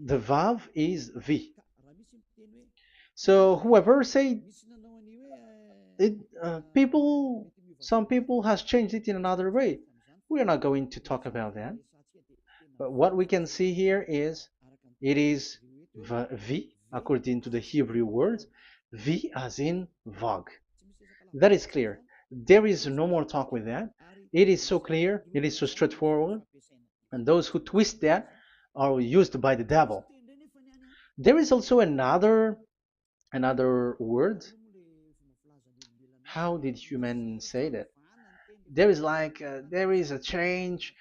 The Vav is V. So whoever say it, some people has changed it in another way. We are not going to talk about that. But what we can see here is it is V according to the Hebrew words, V as in Vag. That is clear. There is no more talk with that. It is so clear, it is so straightforward, and those who twist that are used by the devil. There is also another word. How did humans say that? There is there is a change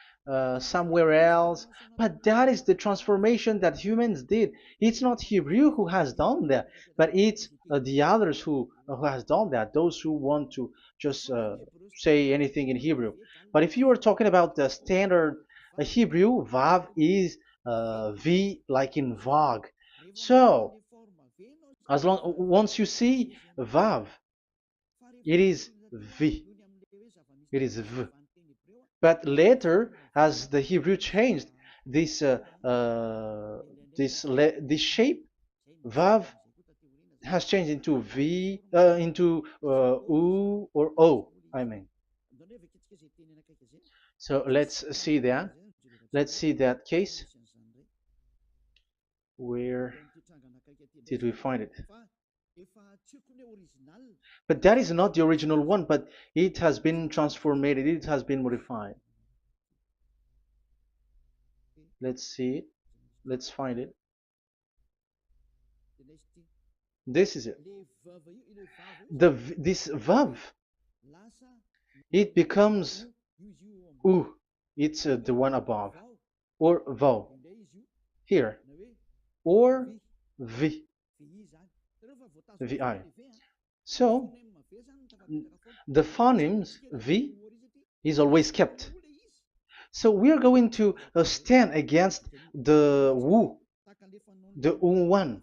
somewhere else, but that is the transformation that humans did. It's not Hebrew who has done that, but it's the others who has done that, those who want to just say anything in Hebrew. But if you are talking about the standard Hebrew, Vav is V like in Vag. So as long once you see Vav, it is V, it is V. But later, as the Hebrew changed, this this shape, Vav, has changed into V, into U or O. I mean. So let's see that. Let's see that case. Where did we find it? But that is not the original one, but it has been transformed, it has been modified. Let's see it. Let's find it. This is it. This vav, it becomes u. It's the one above, or vau here, or v, vi. So the phonemes v is always kept. So we are going to stand against the wu, the one.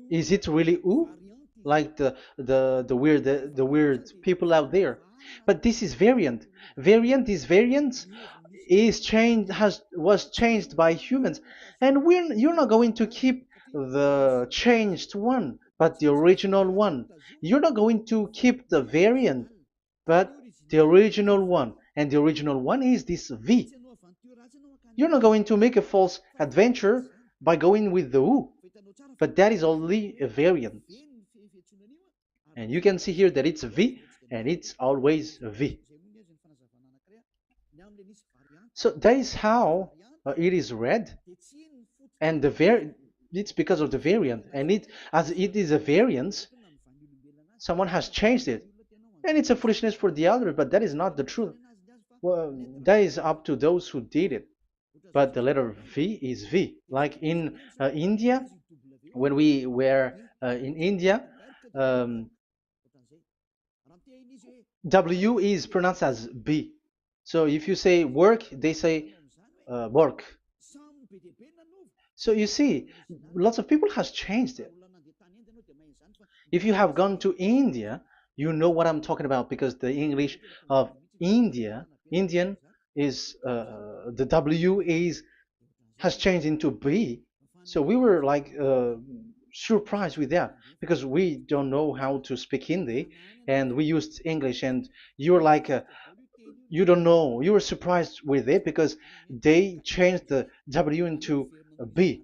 Is it really u? Like the weird people out there. But this is variant. Variance is changed, was changed by humans, and you're not going to keep the changed one, but the original one. You're not going to keep the variant, but the original one, and the original one is this V. You're not going to make a false adventure by going with the U, but that is only a variant. And you can see here that it's V, and it's always V. So that is how it is read, and it's because of the variant, and as it is a variance, someone has changed it, and it's a foolishness for the other, but that is not the truth. Well, that is up to those who did it. But the letter V is V. Like in India, when we were in India, W is pronounced as B. So if you say work, they say work. So you see, lots of people has changed it. If you have gone to India, you know what I'm talking about, because the English of Indian is the W has changed into B. So we were like surprised with that, because we don't know how to speak Hindi, and we used English, and you're like you don't know, you were surprised with it because they changed the W into a B.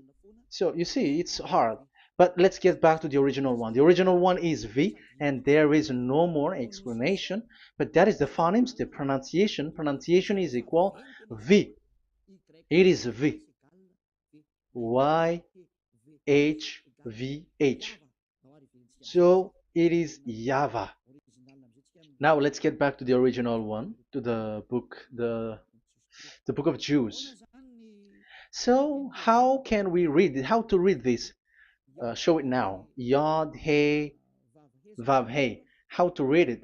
So you see, it's hard. But let's get back to the original one. The original one is V, and there is no more explanation. But that is the phonemes, the pronunciation. Pronunciation is equal V. It is V. Y H V H. So it is YAHVAH. Now let's get back to the original one, to the book of Jews. So how can we read it? How to read this? Show it now. Yod He Vav He. How to read it?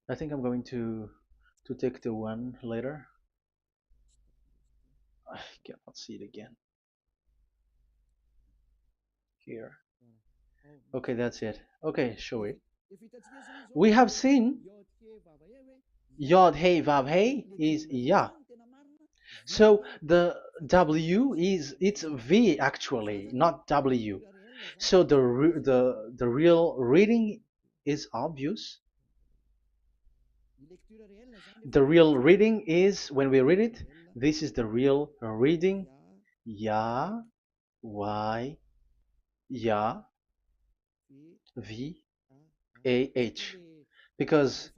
I think I'm going to take the one later. I cannot see it again. Here. Okay, that's it. Okay, show it. We have seen Yod He Vav He is Yah. So the W is it's V actually, not W. So the real reading is obvious. The real reading is when we read it. This is the real reading. Ya, Y, Ya, V, A, H. Because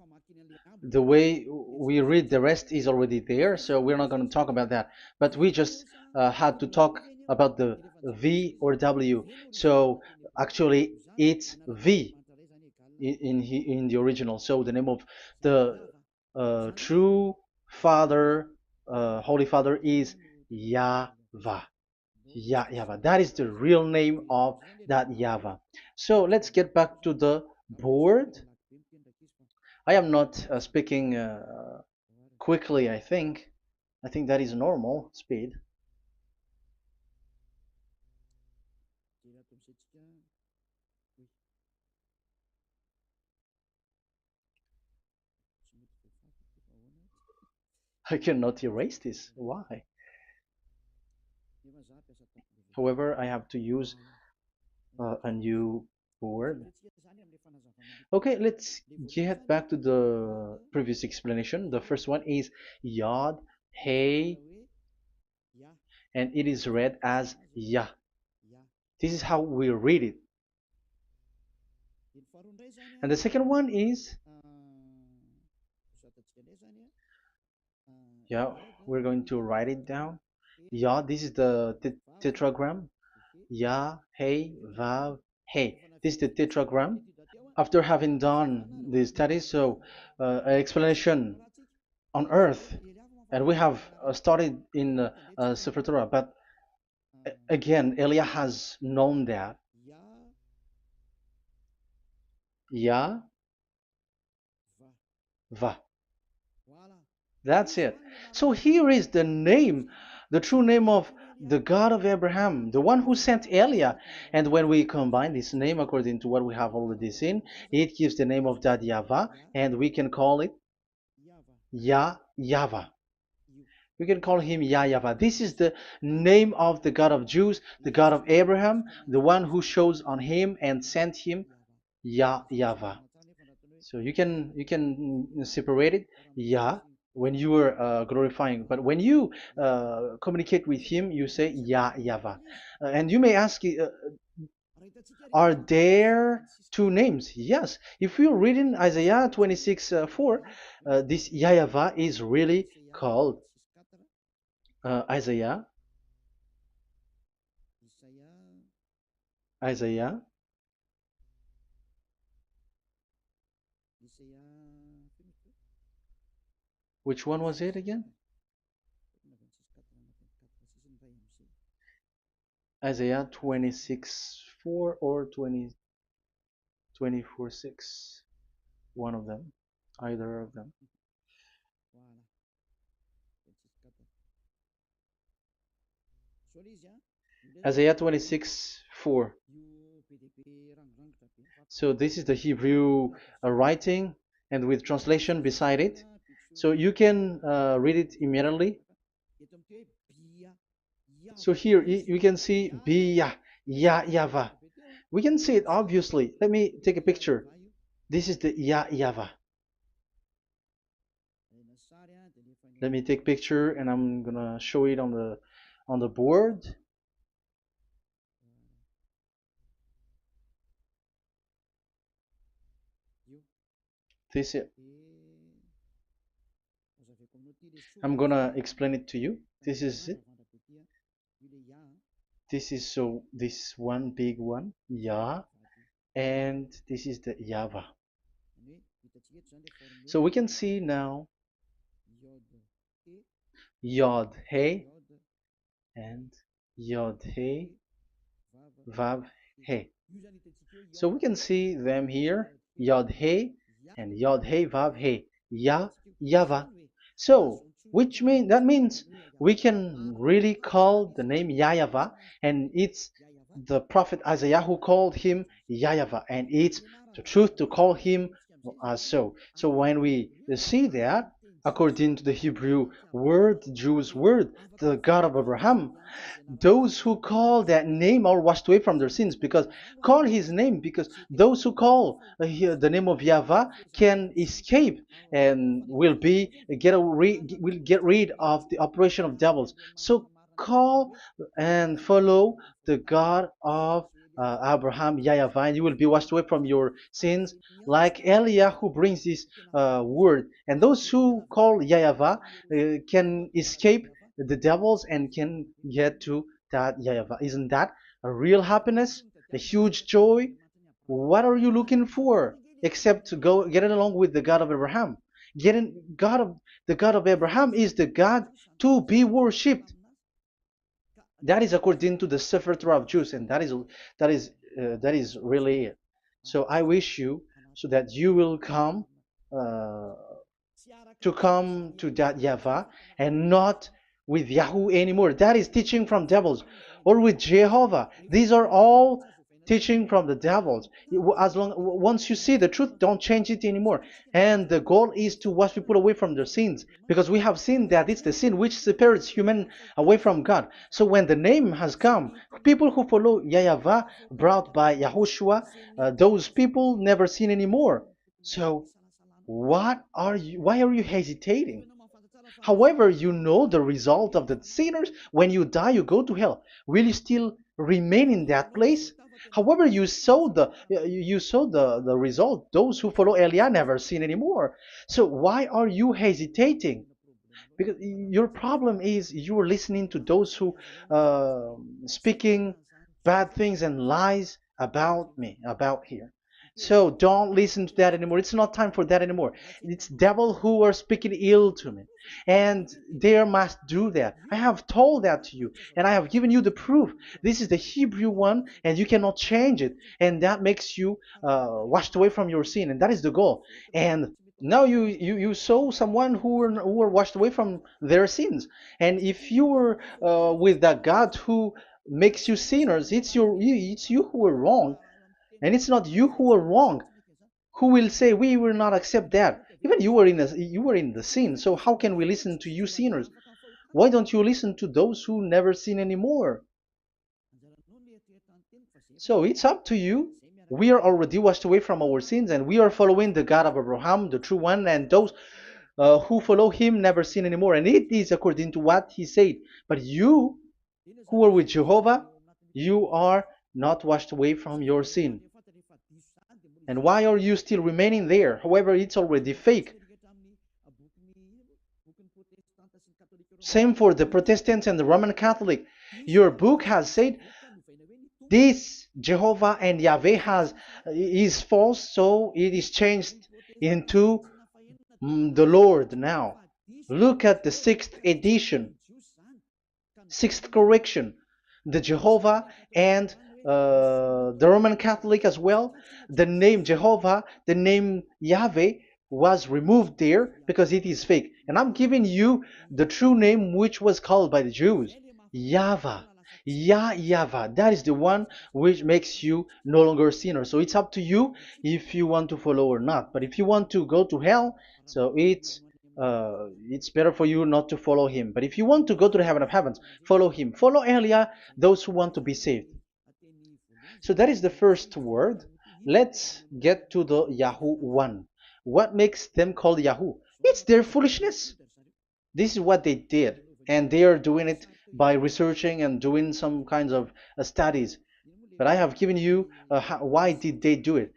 the way we read the rest is already there, so we're not going to talk about that. But we just had to talk about the V or W. So actually, it's V in the original. So the name of the true Father, Holy Father, is YAHVAH. YAHVAH. That is the real name of that YAHVAH. So let's get back to the board. I am not speaking quickly, I think. I think that is normal speed. I cannot erase this. Why? However, I have to use a new board. Okay, let's get back to the previous explanation. The first one is Yod, Hey, and it is read as Yah. This is how we read it. And the second one is, yeah, we're going to write it down. Yah, this is the tetragram. Yah, Hey, Vav, Hey. This is the tetragram. After having done the studies, so an explanation on earth, and we have started in Sefer Torah, but again, Elia has known that Yah, Va. That's it. So here is the name, the true name of the God of Abraham, the one who sent Elia. And when we combine this name according to what we have already seen, it gives the name of that Yahvah, and we can call it Yahvah. We can call him YAHVAH. This is the name of the God of Jews, the God of Abraham, the one who shows on him and sent him, YAHVAH. So you can separate it, Yah, when you are glorifying, but when you communicate with him, you say YAHVAH. And you may ask, are there two names? Yes. If you read in Isaiah 26:4, this YAHVAH is really called Isaiah, Isaiah, which one was it again? Isaiah 26:4 or 24:6, one of them, either of them. Isaiah 26:4. So this is the Hebrew writing, and with translation beside it. So you can read it immediately. So here you can see Biyah, YAHVAH. We can see it obviously. Let me take a picture. This is the YAHVAH. Let me take picture, and I'm gonna show it on the board. This is, I'm gonna explain it to you. This is it. This is so this one big one, Yah, and this is the YAHVAH. So we can see now Yod He and Yod He Vav He. So we can see them here, Yod He and Yod He Vav He, YAHVAH. So that means we can really call the name YAHVAH, and it's the prophet Isaiah who called him YAHVAH, and it's the truth to call him as so. So when we see that, according to the Hebrew word, the Jewish word, the God of Abraham. Those who call that name are washed away from their sins, because call his name, because those who call the name of Yahweh can escape and will get rid of the operation of devils. So call and follow the God of Abraham, Yahweh, and you will be washed away from your sins, like Eliah who brings this word. And those who call Yahweh can escape the devils and can get to that Yahweh. Isn't that a real happiness, a huge joy? What are you looking for except to go get along with the God of Abraham? The God of Abraham is the God to be worshipped. That is according to the Sefer Torah of Jews, and that is really it. So I wish you so that you will uh, come to that Yahweh and not with Yahoo anymore. That is teaching from devils, or with Jehovah. These are all teaching from the devils. Once you see the truth, don't change it anymore. And the goal is to wash people away from their sins, because we have seen that it's the sin which separates human away from God. So when the name has come, people who follow Yahweh brought by Yahushua, those people never sin anymore. So why are you hesitating? However, you know the result of the sinners. When you die, you go to hell. Will you still remain in that place? However, you saw the result. Those who follow Eliah never sin anymore. So why are you hesitating? Because your problem is you are listening to those who speaking bad things and lies about me, about here. So don't listen to that anymore. It's not time for that anymore. It's devil who are speaking ill to me, and they must do that. I have told that to you, and I have given you the proof. This is the Hebrew one, and you cannot change it, and that makes you washed away from your sin, and that is the goal. And now you saw someone who were washed away from their sins, and if you were with that God who makes you sinners, it's you who are wrong, and it's not you who are wrong. Who will say we will not accept that? Even you were in the sin, so how can we listen to you sinners? Why don't you listen to those who never sin anymore? So it's up to you. We are already washed away from our sins, and we are following the God of Abraham, the true one, and those who follow him never sin anymore. And it is according to what he said. But you who are with Jehovah, you are not washed away from your sin. And why are you still remaining there? However, it's already fake. Same for the Protestants and the Roman Catholic. Your book has said this Jehovah and Yahweh is false, so it is changed into the Lord now. Look at the sixth edition, sixth correction. The Jehovah and the Roman Catholic as well. The name Jehovah, the name Yahweh was removed there because it is fake. And I'm giving you the true name which was called by the Jews, YAHVAH. Yahvah, that is the one which makes you no longer a sinner. So it's up to you if you want to follow or not. But if you want to go to hell, so it's better for you not to follow him. But if you want to go to the heaven of heavens, follow him. Follow Eliah, those who want to be saved. So that is the first word. Let's get to the Yahoo one. What makes them called Yahoo? It's their foolishness. This is what they did, and they are doing it by researching and doing some kinds of studies. But I have given you why did they do it.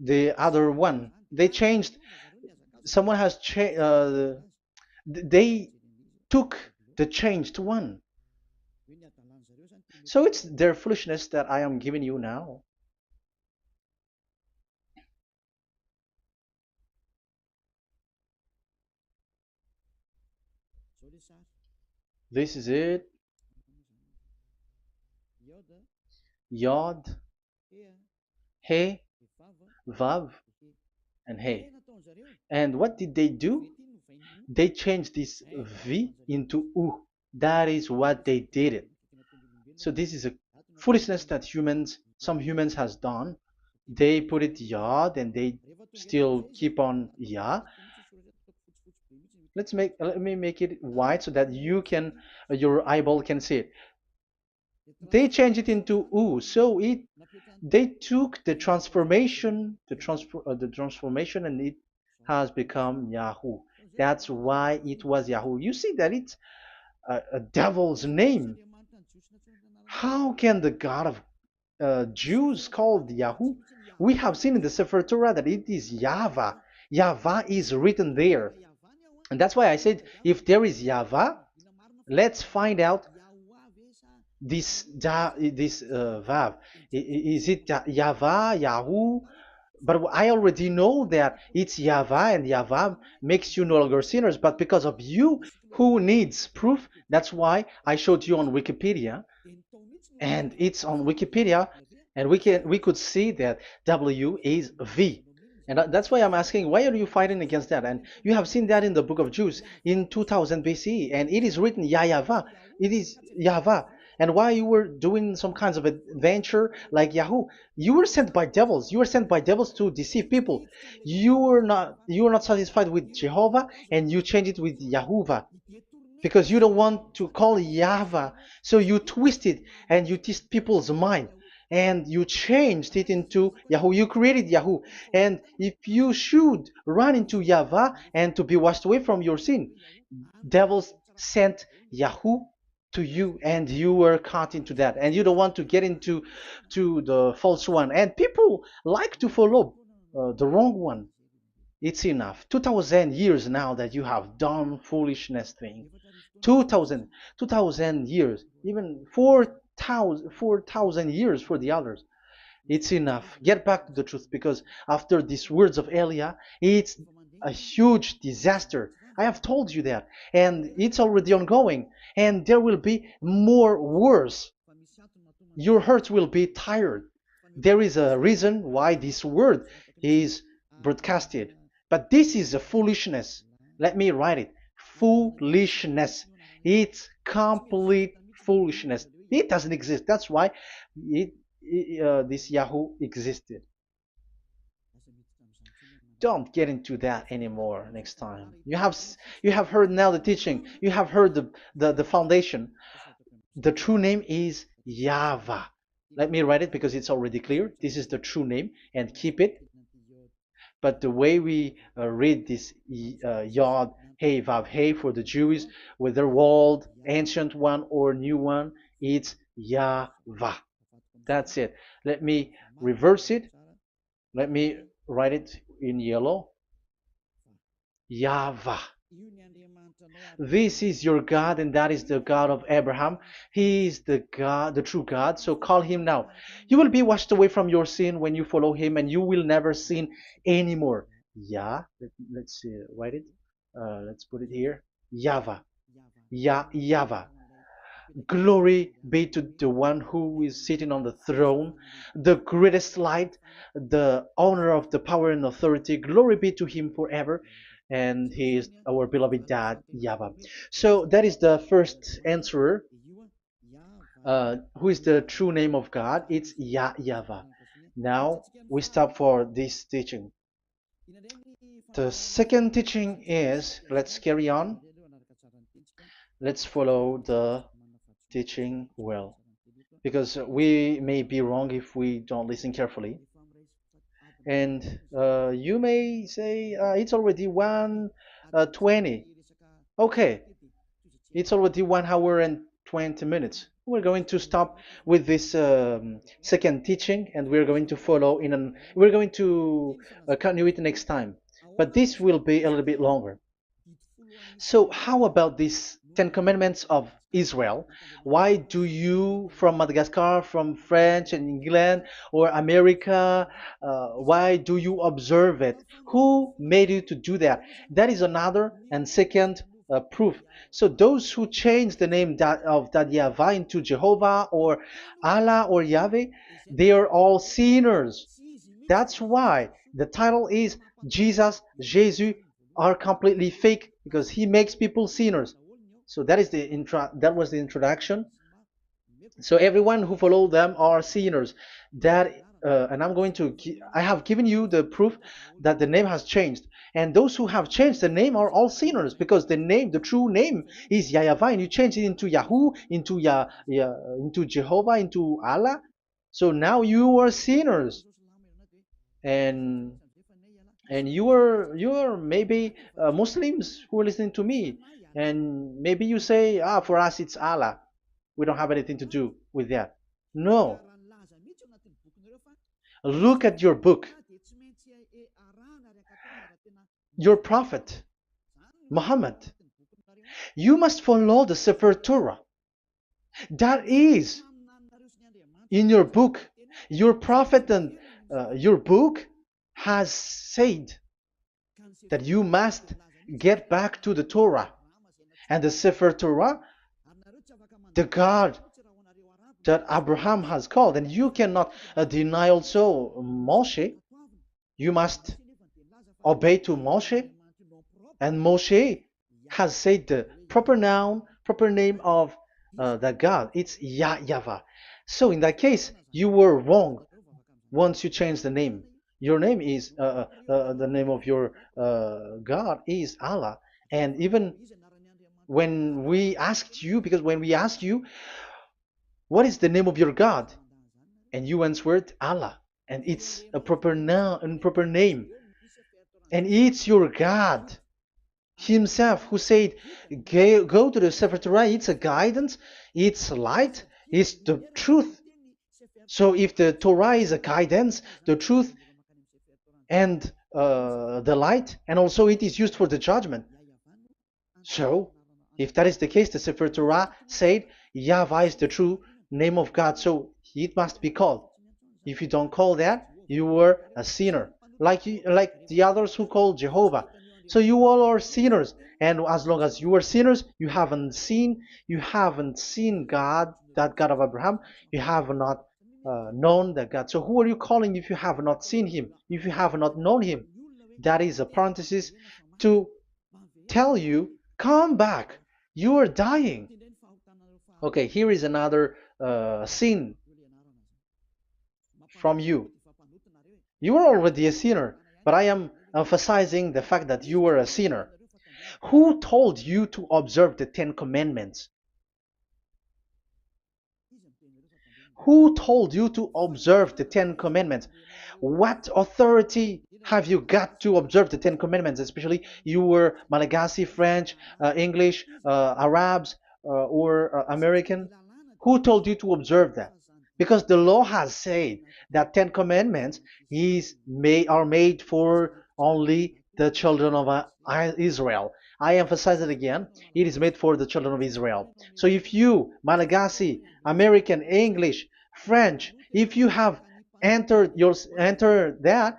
The other one, they changed. Someone has changed. They took the changed one. So it's their foolishness that I am giving you now. This is it. Yod, He, Vav, and He. And what did they do? They changed this V into U. That is what they did it. So this is a foolishness that some humans has done. They put it Yod and they still keep on Ya. let me make it white so that you can your eyeball can see it. They changed it into U, so it they took the transformation, the transformation, and it has become Yahoo. That's why it was Yahoo. You see that it's a devil's name. How can the God of Jews called Yahoo? We have seen in the Sefer Torah that it is YAHVAH. YAHVAH is written there. And that's why I said, if there is YAHVAH, let's find out this Vav. Is it YAHVAH, Yahoo? But I already know that it's YAHVAH, and YAHVAH makes you no longer sinners. But because of you, who needs proof? That's why I showed you on Wikipedia, and it's on Wikipedia, and we could see that W is V. And that's why I'm asking, why are you fighting against that? And you have seen that in the book of Jude in 2000 BCE, and it is written YAHVAH. It is YAHVAH. And why you were doing some kinds of adventure like Yahoo? You were sent by devils. You were sent by devils to deceive people. You were not satisfied with Jehovah, and you changed it with Yahuwah because you don't want to call Yahvah. So you twist it and you twist people's mind, and you changed it into Yahoo. You created Yahoo. And if you should run into Yahvah and to be washed away from your sin, devils sent Yahoo to you, and you were caught into that, and you don't want to get into the false one. And people like to follow the wrong one. It's enough. 2000 years now that you have done foolishness thing. 2000 years, even 4,000 years for the others. It's enough. Get back to the truth, because after these words of Elia, it's a huge disaster. I have told you that, and it's already ongoing, and there will be more worse. Your heart will be tired. There is a reason why this word is broadcasted, but this is a foolishness. Let me write it. Foolishness. It's complete foolishness. It doesn't exist. That's why this Yahoo existed. Don't get into that anymore next time. You have heard now the teaching. You have heard the foundation. The true name is YAHVAH. Let me write it because it's already clear. This is the true name, and keep it. But the way we read this Yod, Hey, Vav, Hey for the Jews, whether old, ancient one or new one, it's YAHVAH. That's it. Let me reverse it. Let me write it in yellow. YAHVAH. This is your God, and that is the God of Abraham. He is the God, the true God. So call him now. You will be washed away from your sin when you follow him, and you will never sin anymore. Let's write it. Let's put it here. YAHVAH. YAHVAH. Glory be to the one who is sitting on the throne, the greatest light, the owner of the power and authority. Glory be to him forever. And he is our beloved dad, YAHVAH. So that is the first answer. Who is the true name of God? It's YAHVAH. Now we stop for this teaching. The second teaching is, let's carry on. Let's follow the teaching well, because we may be wrong if we don't listen carefully. And you may say it's already 1:20. Okay, it's already 1 hour and 20 minutes. We're going to stop with this second teaching, and we're going to follow we're going to continue it next time, but this will be a little bit longer. So how about these 10 commandments of Israel? Why do you from Madagascar, from France and England or America, why do you observe it? Who made you to do that? That is another and second proof. So those who change the name of Yahavah into Jehovah or Allah or Yahweh, they are all sinners. That's why the title is Jesus are completely fake, because he makes people sinners. So that was the introduction. So everyone who follow them are sinners. That and I have given you the proof that the name has changed. And those who have changed the name are all sinners, because the true name is YAHVAH, and you change it into Yahoo, into Jehovah, into Allah. So now you are sinners, and you are maybe Muslims who are listening to me, and maybe you say, for us it's Allah. We don't have anything to do with that. No, look at your book. Your prophet, Muhammad. You must follow the Sefer Torah. That is in your book. Your prophet and your book has said that you must get back to the Torah. And the Sefer Torah, the God that Abraham has called. And you cannot deny also Moshe. You must obey to Moshe. And Moshe has said the proper name of the God. It's YAHVAH. So in that case, you were wrong once you change the name. Your name is, the name of your God is Allah. And even when we asked you, because when we asked you, what is the name of your God? And you answered Allah. And it's a proper name. And it's your God Himself who said, go to the Sefer Torah. It's a guidance, it's light, it's the truth. So if the Torah is a guidance, the truth, and the light, and also it is used for the judgment. So if that is the case, the Sefer Torah said YAHVAH is the true name of God, so it must be called. If you don't call that, you were a sinner, like the others who call Jehovah. So you all are sinners, and as long as you are sinners, you haven't seen God, that God of Abraham. You have not known that God. So who are you calling if you have not seen Him? If you have not known Him? That is a parenthesis to tell you, come back. You are dying. Okay, here is another sin from you. You are already a sinner, but I am emphasizing the fact that you were a sinner. Who told you to observe the 10 Commandments? Who told you to observe the 10 Commandments? What authority have you got to observe the 10 Commandments? Especially you were Malagasy, French, English, Arabs, or American. Who told you to observe that? Because the law has said that 10 Commandments are made for only the children of Israel. I emphasize it again. It is made for the children of Israel. So if you, Malagasy, American, English, French, if you have entered that,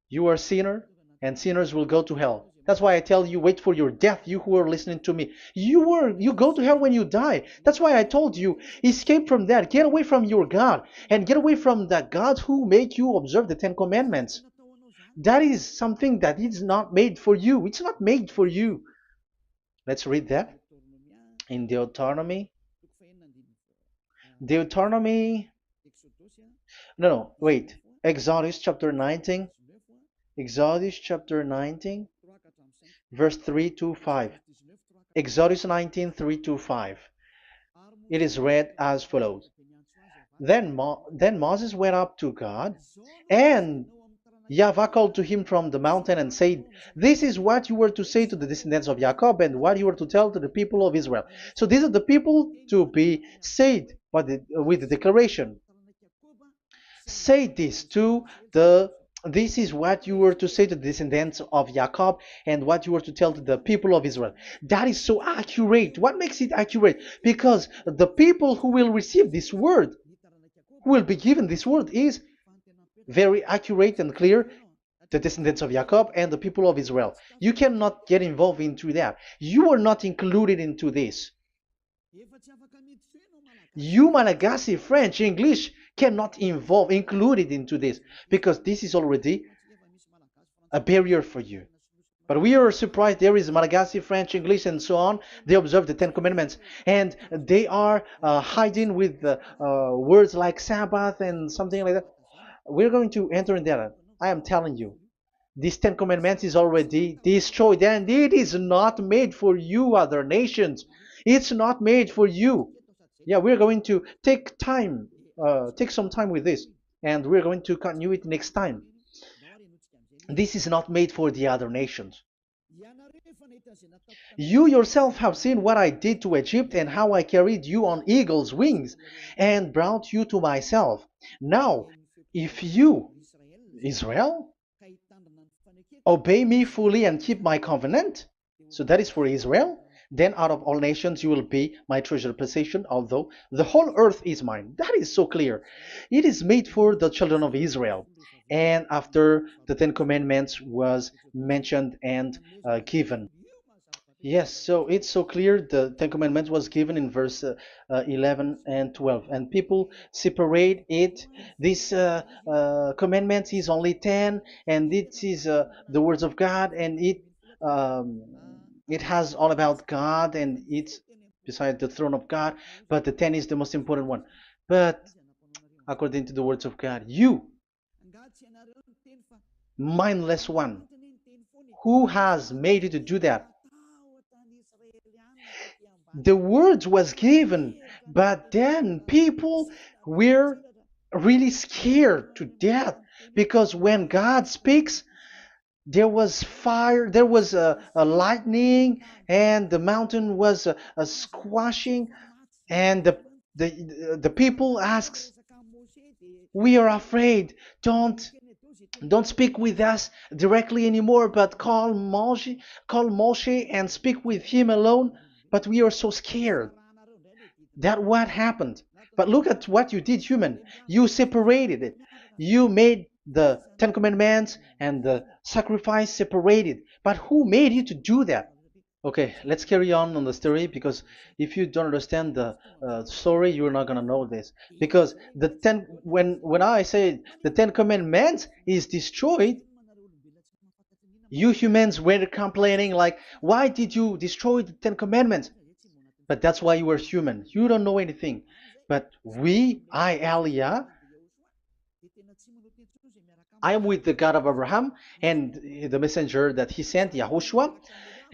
you are a sinner, and sinners will go to hell. That's why I tell you, wait for your death, you who are listening to me. You go to hell when you die. That's why I told you, escape from that. Get away from your God, and get away from that God who made you observe the 10 Commandments. That is something that is not made for you. It's not made for you. Let's read that in Deuteronomy. No, wait. Exodus chapter 19. Exodus chapter 19, verse 3 to 5. Exodus 19, 3 to 5. It is read as follows. Then Moses went up to God, and YAHVAH called to him from the mountain and said, this is what you were to say to the descendants of Jacob, and what you were to tell to the people of Israel. So these are the people to be saved with the declaration. Say this this is what you were to say to the descendants of Jacob, and what you were to tell to the people of Israel. That is so accurate. What makes it accurate? Because the people who will receive this word, who will be given this word, is very accurate and clear. The descendants of Jacob and the people of Israel. You cannot get involved into that. You are not included into this. You, Malagasy, French, English, cannot included into this, because this is already a barrier for you. But we are surprised there is Malagasy, French, English, and so on. They observe the Ten Commandments, and they are hiding with words like Sabbath and something like that. We're going to enter in that. I am telling you, this Ten Commandments is already destroyed, and it is not made for you, other nations. It's not made for you. Yeah, we're going to take some time with this, and we're going to continue it next time. This is not made for the other nations. You yourself have seen what I did to Egypt and how I carried you on eagle's wings and brought you to myself. Now, if you, Israel, obey me fully and keep my covenant, so that is for Israel, then out of all nations you will be my treasured possession, although the whole earth is mine. That is so clear. It is made for the children of Israel. And after the Ten Commandments was mentioned and given. Yes, so it's so clear. The Ten Commandments was given in verse 11 and 12, and people separate it. This commandment is only 10, and it is the words of God, and um, it has all about God, and it's beside the throne of God. But the 10 is the most important one. But according to the words of God, you, mindless one, who has made you to do that? The words was given, but then people were really scared to death because when God speaks, there was fire, there was a lightning, and the mountain was a squashing, and the people asks, "We are afraid. Don't speak with us directly anymore, but call Moshe and speak with him alone." But we are so scared. That what happened. But look at what you did, human. You separated it. You made the Ten Commandments and the sacrifice separated. But who made you to do that? Okay, let's carry on the story because if you don't understand the story, you're not gonna know this. Because when I say the Ten Commandments is destroyed, you humans were complaining like, why did you destroy the Ten Commandments? But that's why you are human. You don't know anything. But Elia, I am with the God of Abraham and the messenger that he sent, YAHOSHUAH,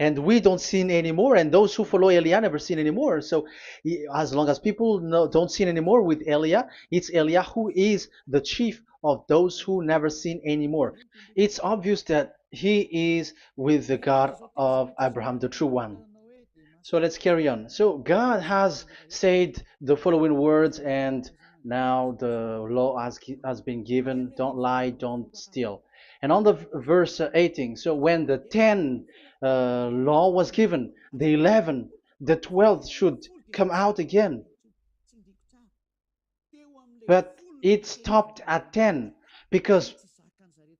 and we don't sin anymore. And those who follow Elia never sin anymore. So as long as people don't sin anymore with Elia, it's Elia who is the chief of those who never sin anymore. It's obvious that he is with the God of Abraham, the true one. So let's carry on. So God has said the following words, and now the law has been given: don't lie, don't steal. And on the verse 18, so when the 10 law was given, the 11, the 12th should come out again. But it stopped at 10 because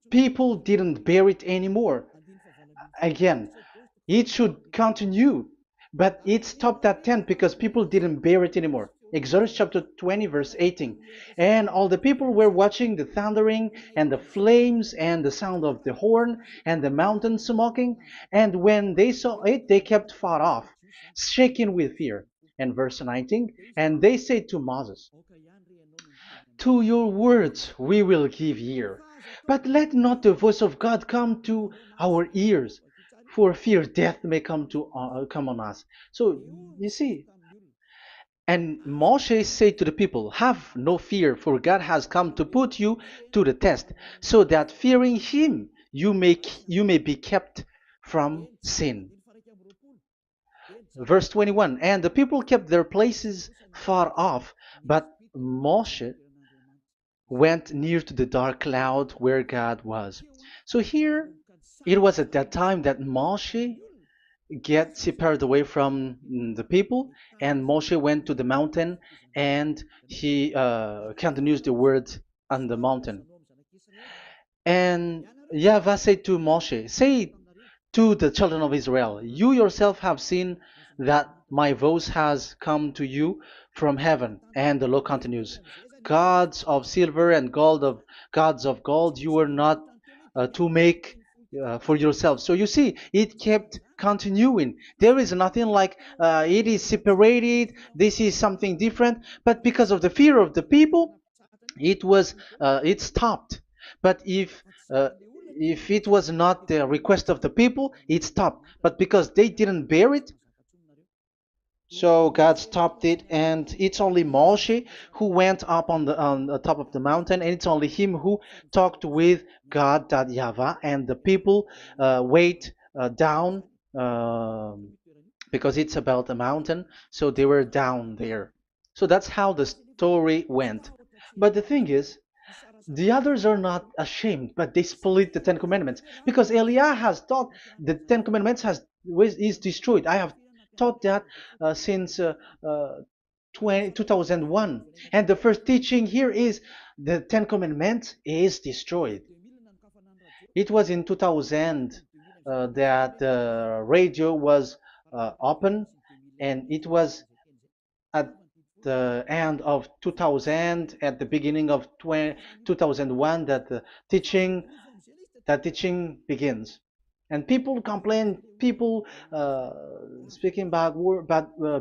people didn't bear it anymore. Again, it should continue. But it stopped at 10 because people didn't bear it anymore. Exodus chapter 20, verse 18. And all the people were watching the thundering and the flames and the sound of the horn and the mountain smoking. And when they saw it, they kept far off, shaking with fear. And verse 19. And they said to Moses, "To your words we will give ear, but let not the voice of God come to our ears, for fear death may come on us." So you see, and Moshe said to the people, "Have no fear, for God has come to put you to the test, so that fearing Him you may be kept from sin." Verse 21, and the people kept their places far off, but Moshe went near to the dark cloud where God was. So here, it was at that time that Moshe get separated away from the people, and Moshe went to the mountain, and he continues the word on the mountain. And YAHVAH said to Moshe, "Say to the children of Israel, you yourself have seen that my voice has come to you from heaven." And the law continues, "Gods of silver and gods of gold you were not to make for yourself. So you see, it kept continuing. There is nothing like it is separated. This is something different. But because of the fear of the people, it stopped. But if it was not the request of the people, it stopped. But because they didn't bear it, so God stopped it, and it's only Moshe who went up on the top of the mountain, and it's only him who talked with God, that YAHVAH, and the people wait down, because it's about a mountain, so they were down there. So that's how the story went. But the thing is, the others are not ashamed, but they split the Ten Commandments, because Eliah has taught the Ten Commandments is destroyed. I have taught that since 2001, and the first teaching here is the Ten Commandments is destroyed. It was in 2000 that the radio was open, and it was at the end of 2000, at the beginning of 2001, that the teaching begins. And people complain, people speaking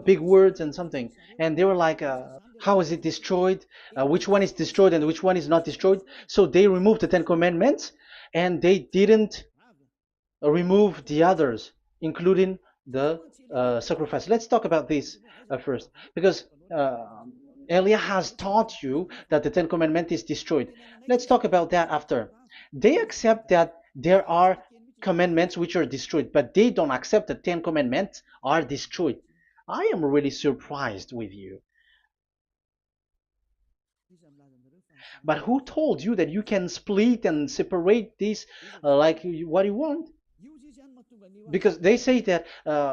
big words and something, and they were like, how is it destroyed? Which one is destroyed and which one is not destroyed? So they removed the Ten Commandments, and they didn't remove the others, including the sacrifice. Let's talk about this first, because Elia has taught you that the Ten Commandments is destroyed. Let's talk about that after. They accept that there are commandments which are destroyed, but they don't accept that 10 commandments are destroyed. I am really surprised with you. But who told you that you can split and separate this like what you want? Because they say that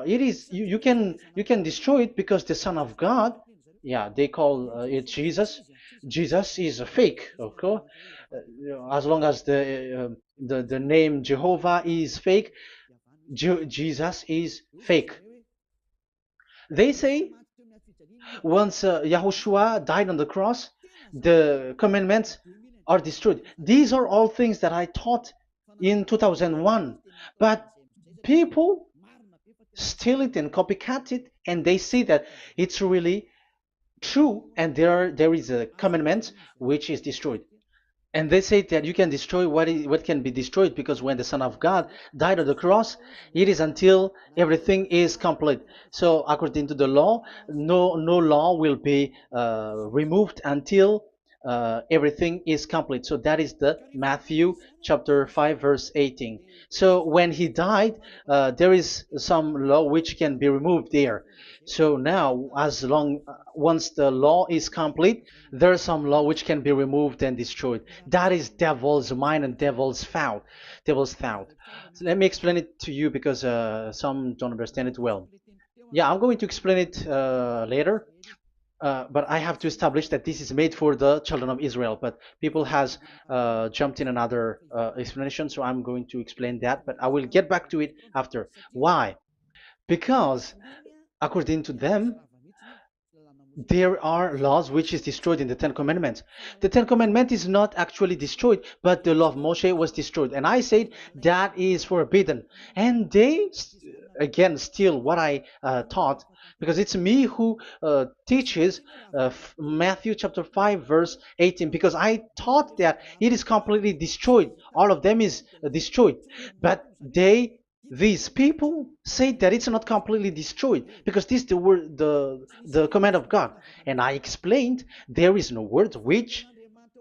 it is you can destroy it because the Son of God, yeah, they call it Jesus. Jesus is a fake, okay? As long as the name Jehovah is fake, Jesus is fake. They say once Yahushua died on the cross, the commandments are destroyed. These are all things that I taught in 2001, but people steal it and copycat it, and they see that it's really true, and there is a commandment which is destroyed. And they say that you can destroy what can be destroyed, because when the Son of God died on the cross, it is until everything is complete. So according to the law, no law will be removed until everything is complete. So that is the Matthew chapter 5 verse 18. So when he died, there is some law which can be removed there. So now, once the law is complete, there is some law which can be removed and destroyed. That is devil's mind and devil's thought. Devil's thought. So let me explain it to you, because some don't understand it well. Yeah, I'm going to explain it later. But I have to establish that this is made for the children of Israel. But people has jumped in another explanation, so I'm going to explain that. But I will get back to it after. Why? Because according to them, there are laws which is destroyed in the Ten Commandments. The Ten Commandment is not actually destroyed, but the law of Moshe was destroyed. And I said that is forbidden. And they, again, steal what I taught, because it's me who teaches Matthew chapter 5 verse 18, because I taught that it is completely destroyed. All of them is destroyed. But these people say that it's not completely destroyed, because this is the word, the command of God. And I explained there is no word which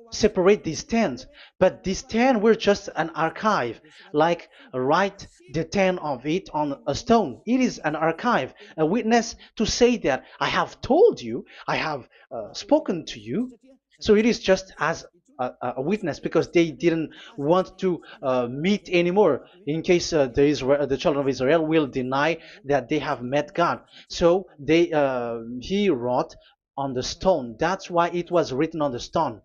separate these 10, but these 10 were just an archive, like write the 10 of it on a stone. It is an archive, a witness to say that I have told you, I have spoken to you. So it is just as a witness, because they didn't want to meet anymore, in case the children of Israel will deny that they have met God. So he wrote on the stone. That's why it was written on the stone.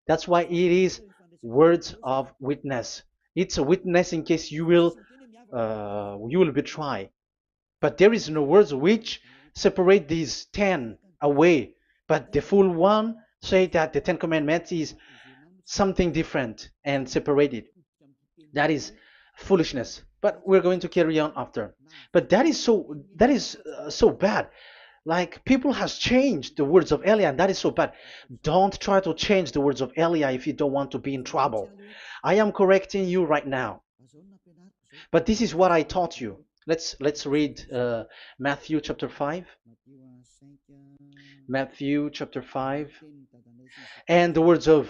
That's why it is words of witness. It's a witness in case you will betray. But there is no words which separate these 10 away. But the full one say that the 10 commandments is something different and separated. That is foolishness. But we're going to carry on after. But that is so bad. Like people has changed the words of Elia, and that is so bad. Don't try to change the words of Elia if you don't want to be in trouble. I am correcting you right now. But this is what I taught you. Let's read Matthew chapter 5. Matthew chapter 5. And the words of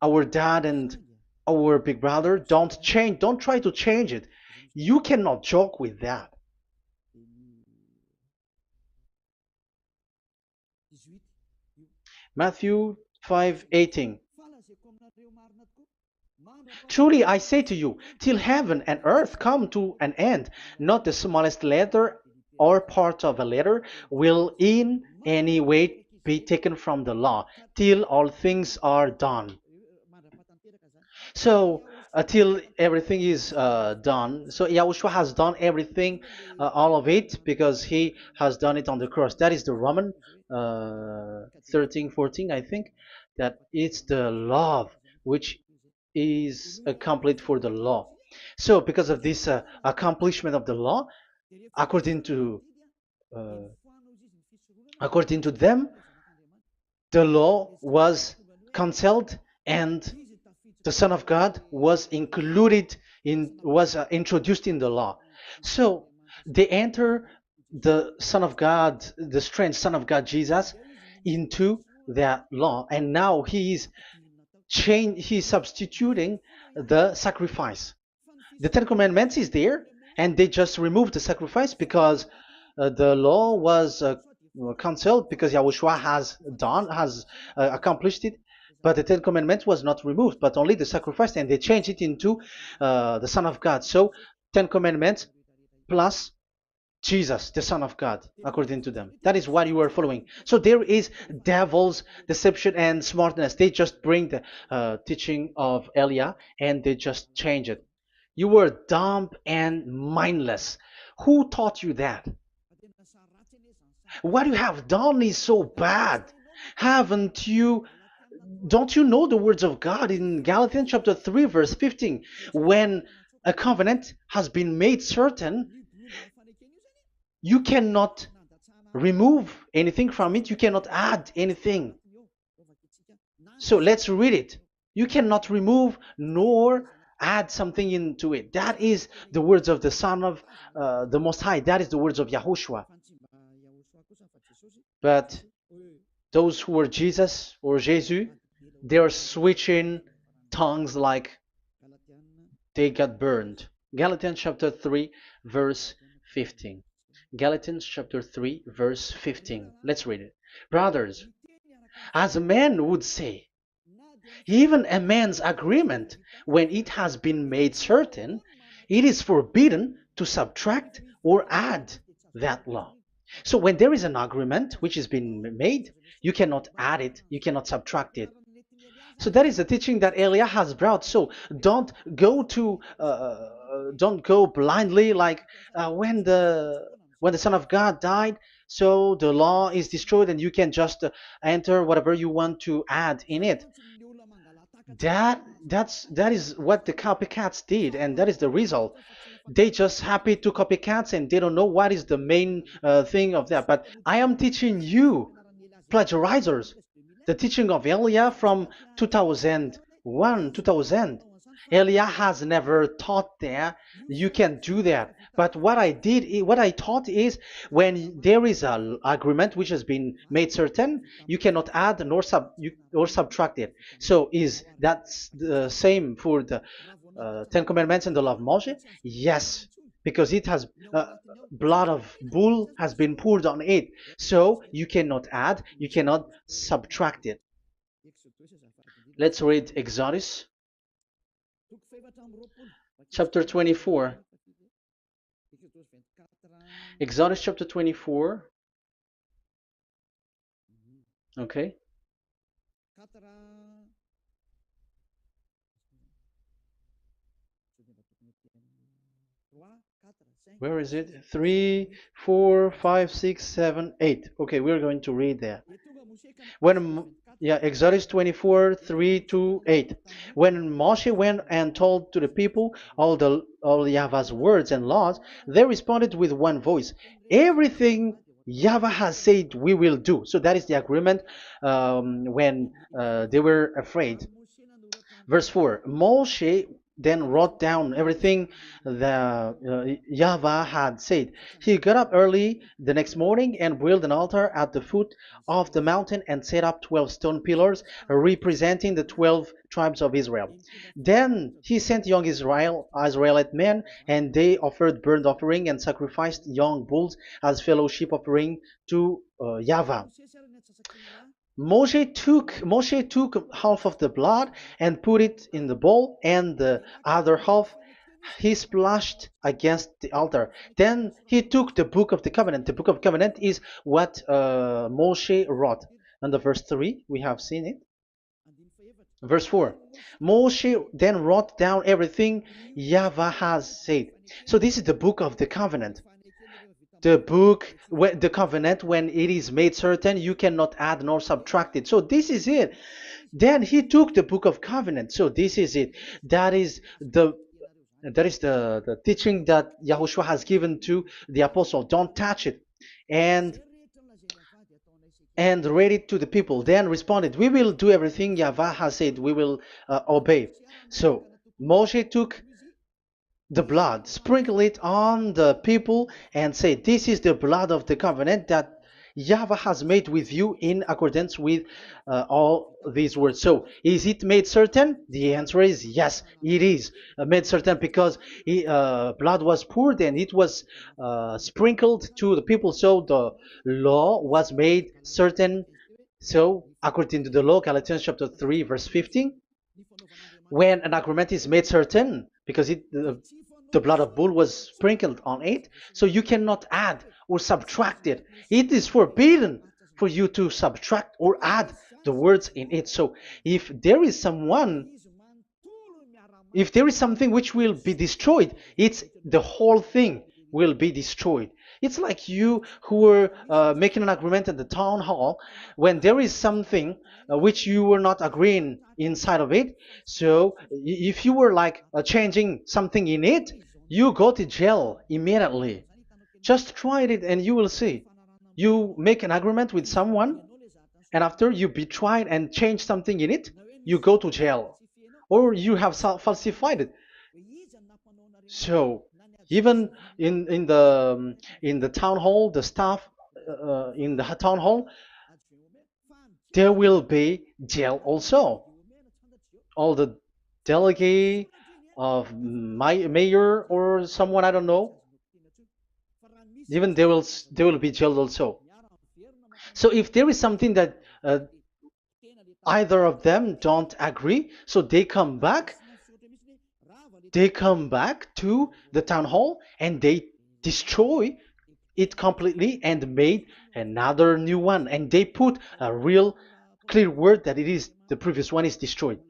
our dad and our big brother, don't try to change it. You cannot joke with that. Matthew 5:18. Truly I say to you, till heaven and earth come to an end, not the smallest letter or part of a letter will in any way be taken from the law, till all things are done. So until everything is done, so Yahushua has done everything, all of it, because he has done it on the cross. That is the Roman 13, 14, I think, that it's the love which is complete for the law. So because of this accomplishment of the law, according to uh, according to them, the law was cancelled and the Son of God was introduced in the law. So they enter the Son of God, the strange Son of God Jesus, into that law, and now he's substituting the sacrifice. The Ten Commandments is there, and they just removed the sacrifice because the law was cancelled because Yahushua has accomplished it. But the Ten Commandments was not removed, but only the sacrifice, and they changed it into the Son of God. So Ten Commandments plus Jesus, the Son of God, according to them. That is what you are following. So there is devil's deception and smartness. They just bring the teaching of Elia and they just change it. You were dumb and mindless. Who taught you that? What you have done is so bad. Haven't you? Don't you know the words of God in Galatians chapter 3, verse 15? When a covenant has been made certain, you cannot remove anything from it, you cannot add anything. So let's read it. You cannot remove nor add something into it. That is the words of the Son of the Most High. That is the words of Yahushua. But those who were Jesus or Jesus, they are switching tongues like they got burned. Galatians chapter 3, verse 15. Galatians chapter 3, verse 15. Let's read it. Brothers, as a man would say, even a man's agreement, when it has been made certain, it is forbidden to subtract or add that law. So when there is an agreement which has been made, you cannot add it, you cannot subtract it. So that is the teaching that Elia has brought. So don't go blindly like when the Son of God died. So the law is destroyed, and you can just enter whatever you want to add in it. That is what the copycats did, and that is the result. They just happy to copycats, and they don't know what is the main thing of that. But I am teaching you plagiarizers the teaching of Elia from 2001, 2000. Elia has never taught that you can do that. But what I taught is when there is an agreement which has been made certain, you cannot add or subtract it. So is that the same for the Ten Commandments and the law of Moshe? Yes, because it has blood of bull has been poured on it. So you cannot add, you cannot subtract it. Let's read Exodus chapter 24. Exodus chapter 24. Okay. Where is it? 3, 4, 5, 6, 7, 8. Okay, we're going to read that. When yeah, Exodus 24, 3 to 8. When Moshe went and told to the people all Yahweh's words and laws, they responded with one voice. Everything Yahweh has said we will do. So that is the agreement when they were afraid. Verse 4, Moshe then wrote down everything the Yahweh had said. He got up early the next morning and built an altar at the foot of the mountain and set up 12 stone pillars representing the 12 tribes of Israel. Then he sent young Israelite men, and they offered burnt offering and sacrificed young bulls as fellowship offering to Yahweh. Moshe took half of the blood and put it in the bowl, and the other half he splashed against the altar. Then he took the book of the covenant. The book of covenant is what Moshe wrote. And the verse 3, we have seen it. Verse 4, Moshe then wrote down everything Yahweh has said. So this is the book of the covenant. The covenant, when it is made certain, you cannot add nor subtract it. So this is it. Then he took the book of covenant. So this is it. That is the teaching that Yahushua has given to the apostle. Don't touch it. And read it to the people. Then responded, we will do everything Yahweh has said. We will obey. So Moshe took the blood, sprinkle it on the people, and say, this is the blood of the covenant that Yahweh has made with you in accordance with all these words. So, is it made certain? The answer is yes, it is made certain, because blood was poured and it was sprinkled to the people. So the law was made certain. So, according to the law, Galatians chapter 3, verse 15, when an agreement is made certain, because the blood of bull was sprinkled on it, so you cannot add or subtract it. It is forbidden for you to subtract or add the words in it. So if there is something which will be destroyed, it's the whole thing will be destroyed. It's like you who were making an agreement at the town hall, when there is something which you were not agreeing inside of it. So if you were like changing something in it, you go to jail immediately. Just try it and you will see. You make an agreement with someone, and after you betray it and change something in it, you go to jail, or you have falsified it. So even in the town hall, the staff in the town hall, there will be jail also. All the delegate of my mayor or someone, I don't know, even they will be jailed also. So if there is something that either of them don't agree, so they come back to the town hall and they destroy it completely and made another new one, and they put a real clear word that it is the previous one is destroyed.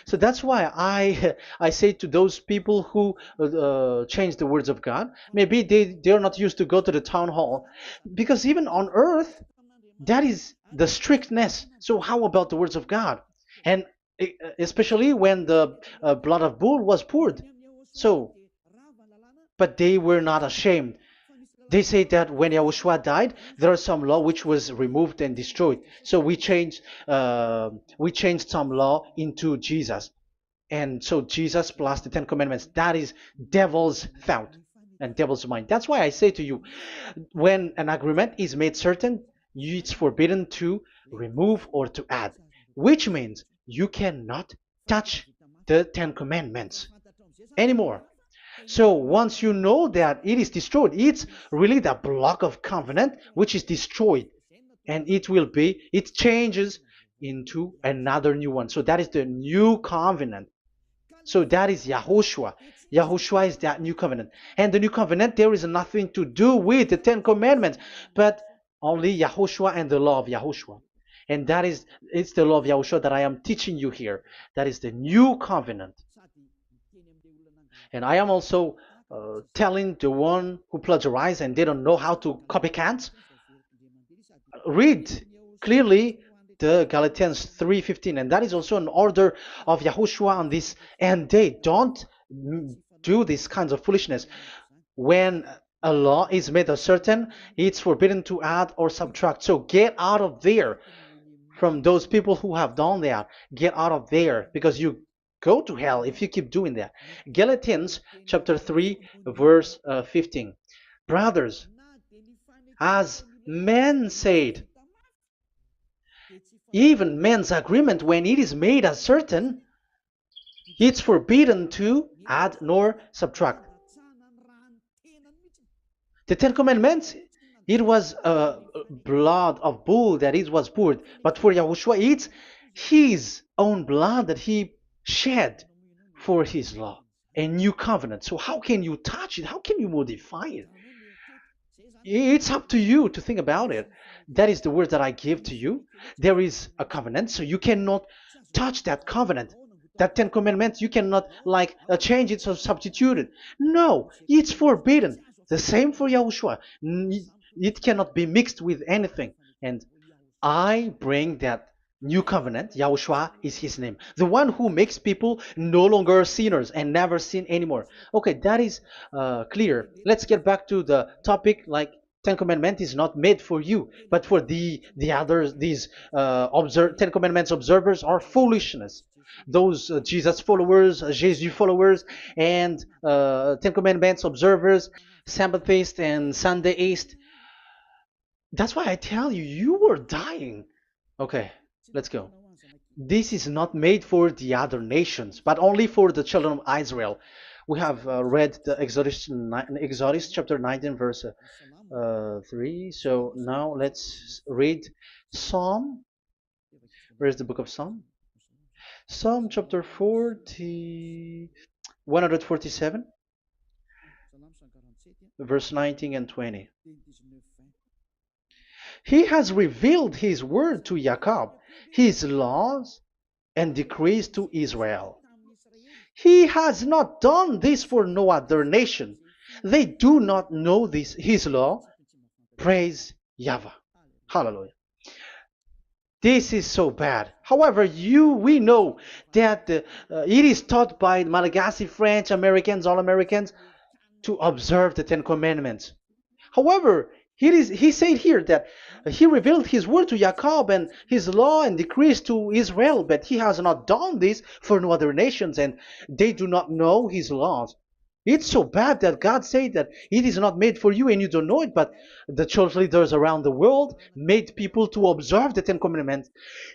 So that's why I say to those people who change the words of God, maybe they're not used to go to the town hall, because even on earth that is the strictness. So how about the words of God? And especially when the blood of bull was poured. So, but they were not ashamed. They say that when Yahushua died, there are some law which was removed and destroyed. So we changed some law into Jesus, and so Jesus plus the Ten Commandments. That is devil's thought and devil's mind. That's why I say to you, when an agreement is made certain, it's forbidden to remove or to add, which means you cannot touch the Ten Commandments anymore. So once you know that it is destroyed, it's really the block of covenant which is destroyed, and it changes into another new one. So that is the new covenant. So that is Yahushua. Yahushua is that new covenant. And the new covenant, there is nothing to do with the Ten Commandments, but only Yahushua and the law of Yahushua. And it's the law of Yahushua that I am teaching you here. That is the new covenant. And I am also telling the one who plagiarize and they don't know how to copycat, read clearly the Galatians 3:15, and that is also an order of Yahushua on this end day. Don't do these kinds of foolishness. When a law is made uncertain, it's forbidden to add or subtract. So get out of there from those people who have done that. Get out of there, because you go to hell if you keep doing that. Galatians chapter 3 verse 15. Brothers, as men said, even men's agreement, when it is made uncertain, it's forbidden to add nor subtract. The Ten Commandments, it was blood of bull that it was poured, but for Yahushua, it's his own blood that he shed for his law, a new covenant. So how can you touch it? How can you modify it? It's up to you to think about it. That is the word that I give to you. There is a covenant, so you cannot touch that covenant. That Ten Commandments, you cannot like change it or substitute it. No, it's forbidden. The same for Yahushua. It cannot be mixed with anything. And I bring that new covenant. Yahushua is his name. The one who makes people no longer sinners and never sin anymore. Okay, that is clear. Let's get back to the topic. Like, Ten Commandments is not made for you, but for the others. These Ten Commandments observers are foolishness. Those Jesus followers, Jesus followers, and Ten Commandments observers, Sabbathists and Sundayist. That's why I tell you, you were dying. Okay, let's go. This is not made for the other nations, but only for the children of Israel. We have read the Exodus chapter 19, verse 3. So now let's read Psalm. Where is the book of Psalm? Psalm chapter 147, verse 19 and 20. He has revealed his word to Jacob, his laws and decrees to Israel. He has not done this for no other nation. They do not know this, his law. Praise YAHVAH. Hallelujah. This is so bad. However, we know that it is taught by Malagasy, French, Americans, all Americans, to observe the Ten Commandments. However, he said here that he revealed his word to Jacob and his law and decrees to Israel, but he has not done this for no other nations, and they do not know his laws. It's so bad that God said that it is not made for you and you don't know it, but the church leaders around the world made people to observe the Ten Commandments.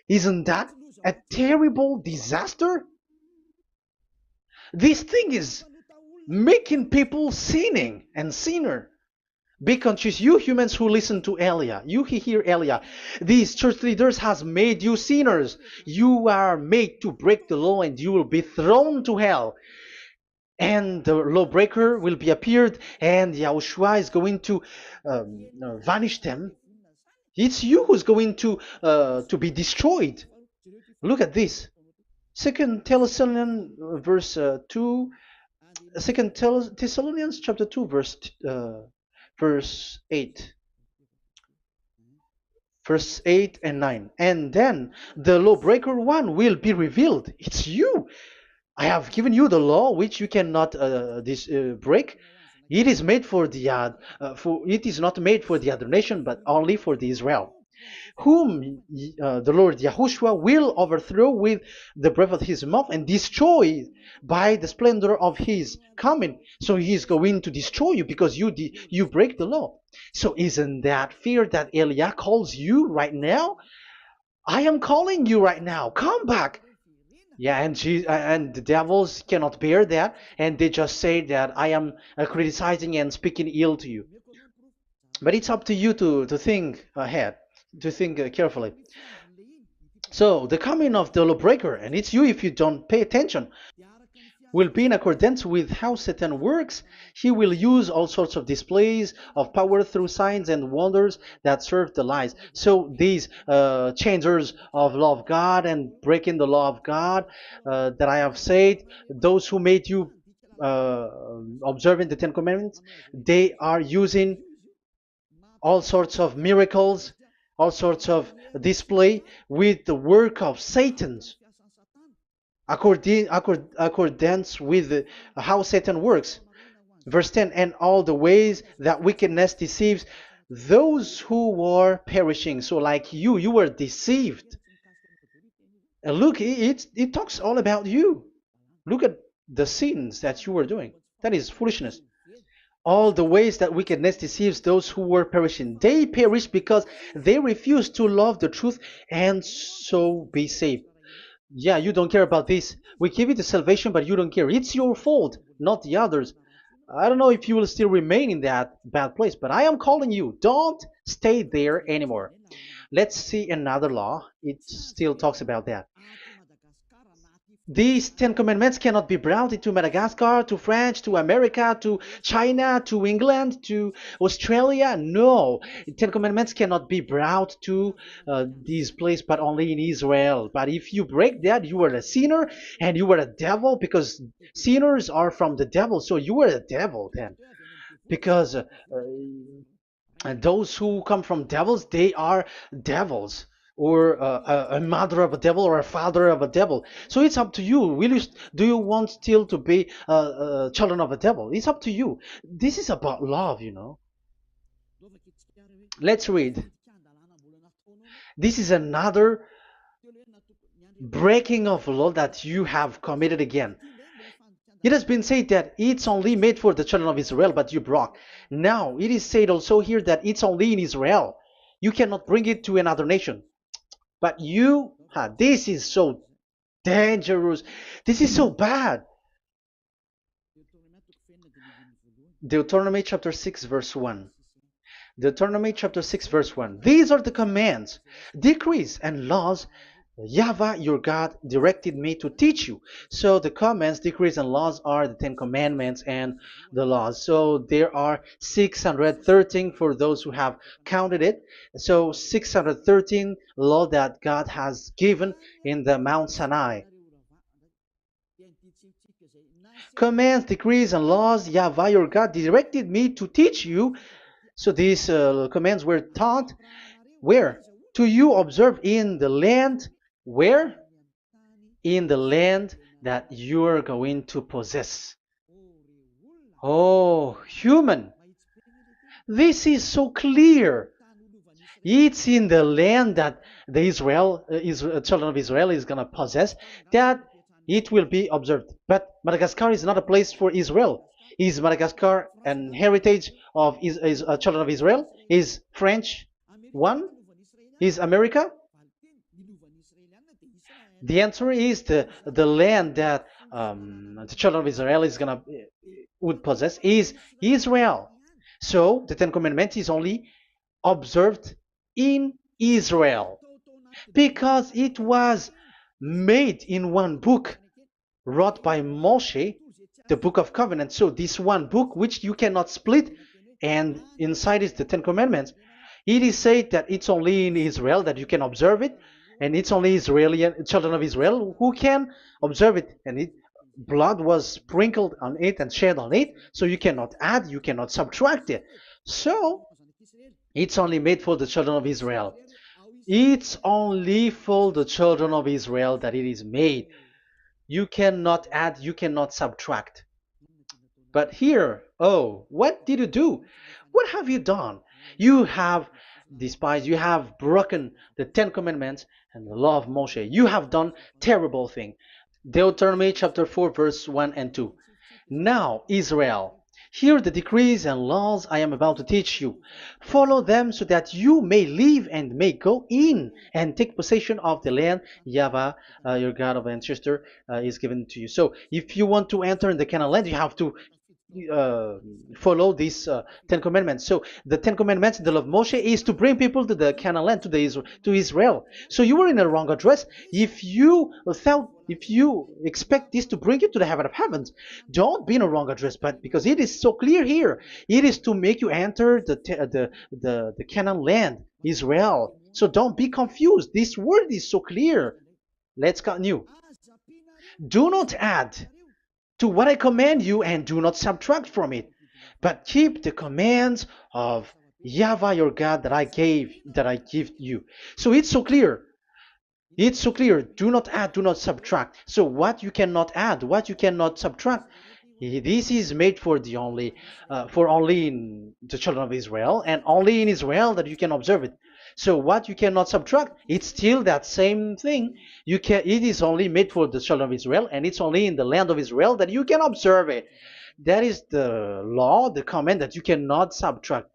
Isn't that a terrible disaster? This thing is making people sinning and sinner. Be conscious, you humans who listen to Elia, you who hear Elia, these church leaders has made you sinners. You are made to break the law and you will be thrown to hell. And the lawbreaker will be appeared, and Yahushua is going to vanish them. It's you who's going to be destroyed. Look at this. Second Thessalonians verse 2. Second Thessalonians chapter 2 verse 8. Verse 8 and 9. And then the lawbreaker one will be revealed. It's you. I have given you the law which you cannot break. It is made for the it is not made for the other nation, but only for the Israel, whom the Lord Yahushua will overthrow with the breath of his mouth and destroy by the splendor of his coming. So he is going to destroy you because you break the law. So isn't that fear that Elia calls you right now? I am calling you right now. Come back. Yeah, and the devils cannot bear that, and they just say that I am criticizing and speaking ill to you. But it's up to you to think ahead, to think carefully. So the coming of the lawbreaker, and it's you if you don't pay attention. will be in accordance with how Satan works. He will use all sorts of displays of power through signs and wonders that serve the lies. So these changers of law of God and breaking the law of God that I have said, those who made you uh, observing the Ten Commandments, they are using all sorts of miracles, all sorts of display with the work of Satan's accordance with how Satan works. Verse 10, and all the ways that wickedness deceives those who were perishing. So like you were deceived. And look, it talks all about you. Look at the sins that you were doing. That is foolishness. All the ways that wickedness deceives those who were perishing. They perish because they refuse to love the truth and so be saved. Yeah, you don't care about this. We give you the salvation, but you don't care. It's your fault, not the others. I don't know if you will still remain in that bad place, but I am calling you. Don't stay there anymore. Let's see another law. It still talks about that. These Ten Commandments cannot be brought into Madagascar, to France, to America, to China, to England, to Australia. No, Ten Commandments cannot be brought to these places, but only in Israel. But if you break that, you are a sinner and you are a devil, because sinners are from the devil. So you are a devil then, because and those who come from devils, they are devils, or a mother of a devil, or a father of a devil. So it's up to you. Do you want still to be children of a devil? It's up to you. This is about love, you know. Let's read. This is another breaking of law that you have committed again. It has been said that it's only made for the children of Israel, but you broke. Now, it is said also here that it's only in Israel. You cannot bring it to another nation. But this is so dangerous. This is so bad. Deuteronomy chapter 6, verse 1. Deuteronomy chapter 6, verse 1. These are the commands, decrees, and laws YAHVAH your God directed me to teach you. So the commands, decrees, and laws are the Ten Commandments and the laws. So there are 613 for those who have counted it. So 613 law that God has given in the Mount Sinai. Commands, decrees, and laws YAHVAH your God directed me to teach you. So these commands were taught where? To you observe in the land. Where? In the land that you are going to possess. Oh, human. This is so clear. It's in the land that the children of Israel is going to possess, that it will be observed. But Madagascar is not a place for Israel. Is Madagascar an heritage of children of Israel? Is French one? Is America? The answer is the land that the children of Israel would possess is Israel. So the Ten Commandments is only observed in Israel, because it was made in one book wrote by Moshe, the Book of Covenant. So this one book, which you cannot split, and inside is the Ten Commandments. It is said that it's only in Israel that you can observe it, and it's only children of Israel who can observe it. And blood was sprinkled on it and shed on it, so you cannot add, you cannot subtract it. So it's only made for the children of Israel. It's only for the children of Israel that it is made. You cannot add, you cannot subtract. But here, oh, what did you do? What have you done? You have despised, you have broken the Ten Commandments and the law of Moshe. You have done terrible thing. Deuteronomy chapter 4, verse 1 and 2. Now, Israel, hear the decrees and laws I am about to teach you. Follow them so that you may live and may go in and take possession of the land YAHVAH, your God of ancestor, is given to you. So if you want to enter in the Canaan land, you have to follow these Ten Commandments. So the Ten Commandments, the law of Moshe, is to bring people to the Canaan land, to Israel. So you were in the wrong address. If you if you expect this to bring you to the heaven of heavens, don't be in a wrong address. But because it is so clear here, it is to make you enter the Canaan land, Israel. So don't be confused. This word is so clear. Let's continue. Do not add to what I command you, and do not subtract from it, but keep the commands of YAHVAH your God that I give you. So it's so clear. It's so clear. Do not add, do not subtract. So what you cannot add, what you cannot subtract, this is made for only in the children of Israel, and only in Israel that you can observe it. So what you cannot subtract, it's still that same thing. It is only made for the children of Israel, and it's only in the land of Israel that you can observe it. That is the law, the command that you cannot subtract.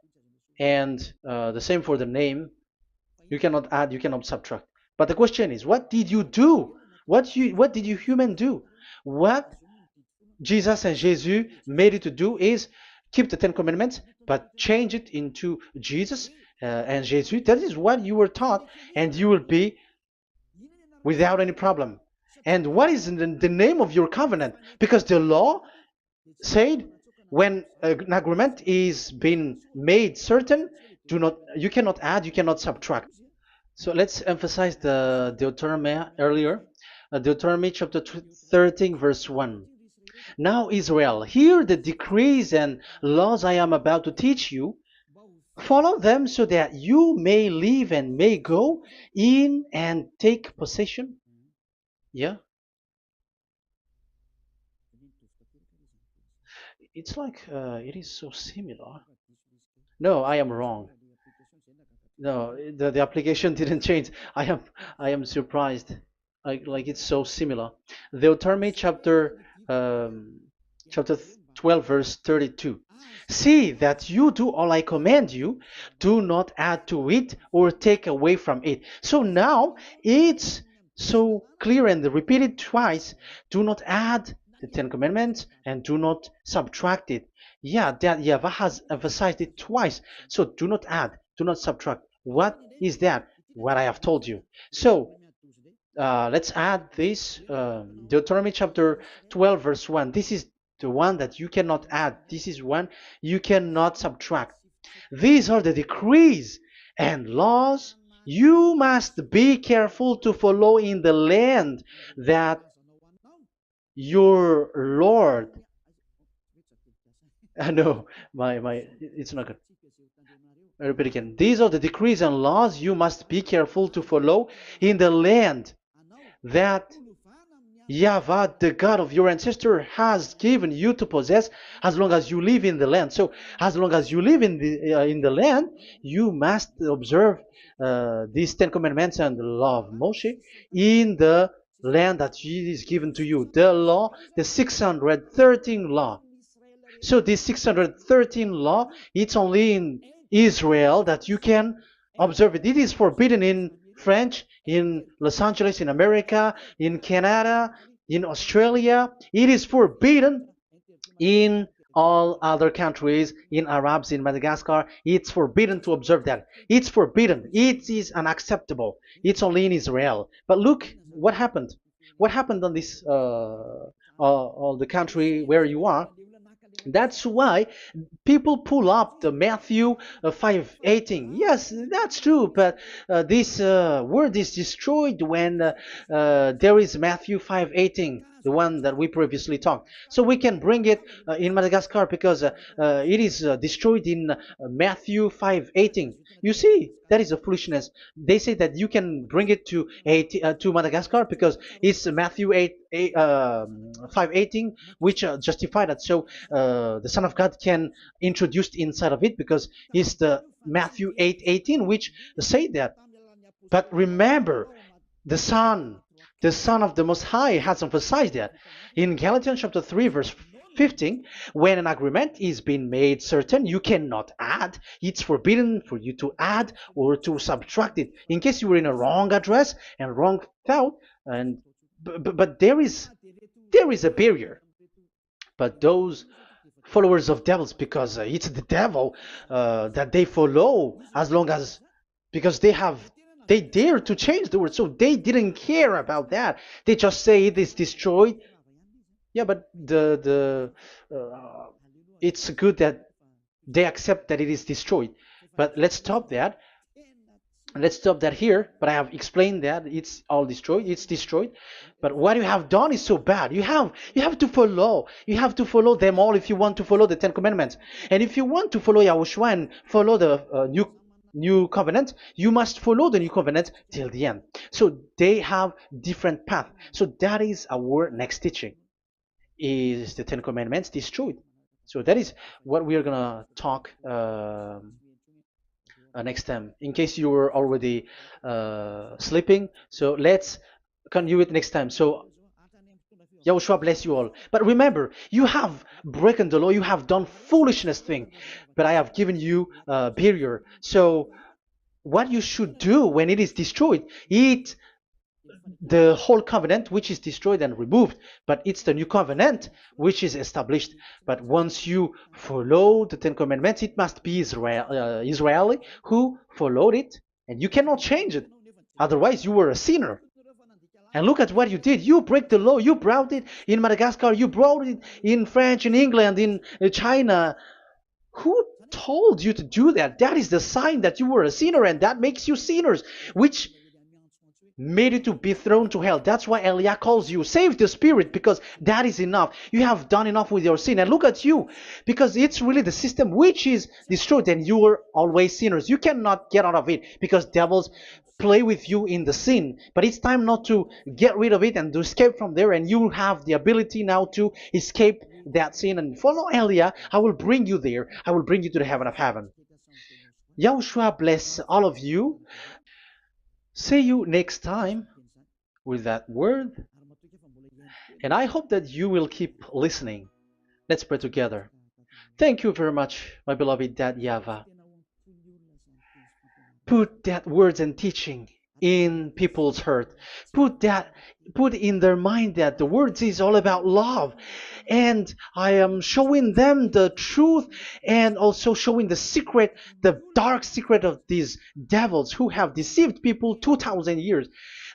And the same for the name. You cannot add, you cannot subtract. But the question is, what did you do? What did you human do? What Jesus and Jesus made you to do is keep the Ten Commandments, but change it into Jesus and Jesus. That is what you were taught, and you will be without any problem. And what is the name of your covenant? Because the law said when an agreement is being made certain, you cannot add, you cannot subtract. So let's emphasize the Deuteronomy earlier. Deuteronomy chapter 13 verse 1. Now Israel, hear the decrees and laws I am about to teach you. Follow them so that you may live and may go in and take possession. Yeah. It's like it is so similar. No, I am wrong. No, the application didn't change. I am surprised. Like it's so similar. Deuteronomy chapter 12 verse 32. See that you do all I command you, do not add to it or take away from it. So now it's so clear and repeated twice. Do not add the Ten Commandments and do not subtract it. Yeah, that YAHVAH has emphasized it twice. So do not add, do not subtract. What is that? What I have told you. So let's add this Deuteronomy chapter 12 verse 1. This is the one that you cannot add. This is one you cannot subtract. These are the decrees and laws you must be careful to follow in the land that your Lord. No, it's not good. I repeat again. These are the decrees and laws you must be careful to follow in the land that YAHVAH, the God of your ancestor, has given you to possess as long as you live in the land. So, as long as you live in the land, you must observe these Ten Commandments and the law of Moshe in the land that is given to you. The law, the 613 law. So this 613 law, it's only in Israel that you can observe it. It is forbidden in French, in Los Angeles, in America, in Canada, in Australia. It is forbidden in all other countries, in Arabs, in Madagascar. It's forbidden to observe that. It's forbidden. It is unacceptable. It's only in Israel. But look what happened. What happened on this, all the country where you are? That's why people pull up the Matthew 5:18. Yes, that's true, but this word is destroyed when there is Matthew 5:18, the one that we previously talked. So we can bring it in Madagascar because it is destroyed in Matthew 5:18. You see, that is a foolishness. They say that you can bring it to Madagascar because it's Matthew 5:18, which justify that. So the Son of God can introduce inside of it because it's the Matthew 8:18 which say that. But remember, the Son of the Most High has emphasized that in Galatians chapter 3 verse 15, when an agreement is being made certain, you cannot add. It's forbidden for you to add or to subtract it. In case you were in a wrong address and wrong thought, but there is a barrier. But those followers of devils, because it's the devil that they follow, as long as because they have They dare to change the word, so they didn't care about that. They just say it is destroyed. Yeah, but it's good that they accept that it is destroyed. But let's stop that. Let's stop that here. But I have explained that it's all destroyed. It's destroyed. But what you have done is so bad. You have to follow. You have to follow them all if you want to follow the Ten Commandments. And if you want to follow Yahushua and follow the new covenant, you must follow the new covenant till the end. So they have different path. So that is our next teaching. Is the Ten Commandments destroyed? So that is what we are gonna talk next time. In case you were already sleeping, so let's continue it next time. So Yahushua bless you all. But remember, you have broken the law, you have done foolishness thing, but I have given you a barrier. So what you should do when it is destroyed, it the whole covenant which is destroyed and removed, but it's the new covenant which is established. But once you follow the Ten Commandments, it must be Israeli who followed it, and you cannot change it. Otherwise, you were a sinner. And look at what you did. You break the law. You brought it in Madagascar. You brought it in France, in England, in China. Who told you to do that? That is the sign that you were a sinner, and that makes you sinners, which made you to be thrown to hell. That's why Elia calls you. Save the spirit, because that is enough. You have done enough with your sin. And look at you, because it's really the system which is destroyed, and you were always sinners. You cannot get out of it because devils play with you in the sin. But it's time not to get rid of it and to escape from there, and you have the ability now to escape that sin and follow Elia. I will bring you there. I will bring you to the heaven of heaven. Yahushua bless all of you. See you next time with that word. And I hope that you will keep listening. Let's pray together. Thank you very much, my beloved Dad YAHVAH. Put that words and teaching in people's heart. Put in their mind that the words is all about love. And I am showing them the truth, and also showing the secret, the dark secret of these devils who have deceived people 2,000 years.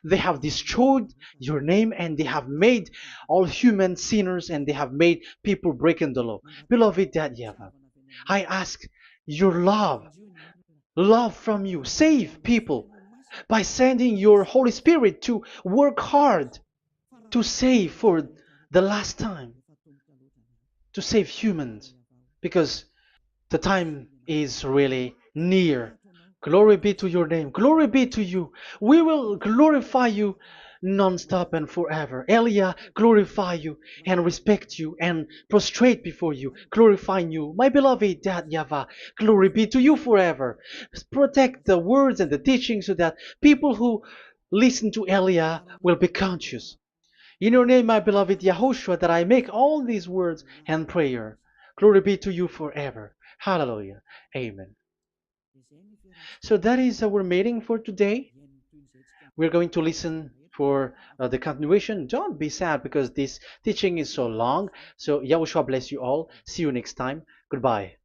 They have destroyed your name, and they have made all human sinners, and they have made people breaking the law. Beloved Dad YAHVAH, I ask your love from you. Save people by sending your Holy Spirit to work hard to save for the last time, to save humans, because the time is really near. Glory be to your name. Glory be to you. We will glorify you non-stop and forever. Elia, glorify you and respect you and prostrate before you, glorifying you. My beloved Dad YAHVAH, glory be to you forever. Protect the words and the teaching so that people who listen to Elia will be conscious. In your name, my beloved YAHOSHUAH, that I make all these words and prayer. Glory be to you forever. Hallelujah. Amen. So that is our meeting for today. We're going to listen for the continuation. Don't be sad because this teaching is so long. So Yahushua bless you all. See you next time. Goodbye.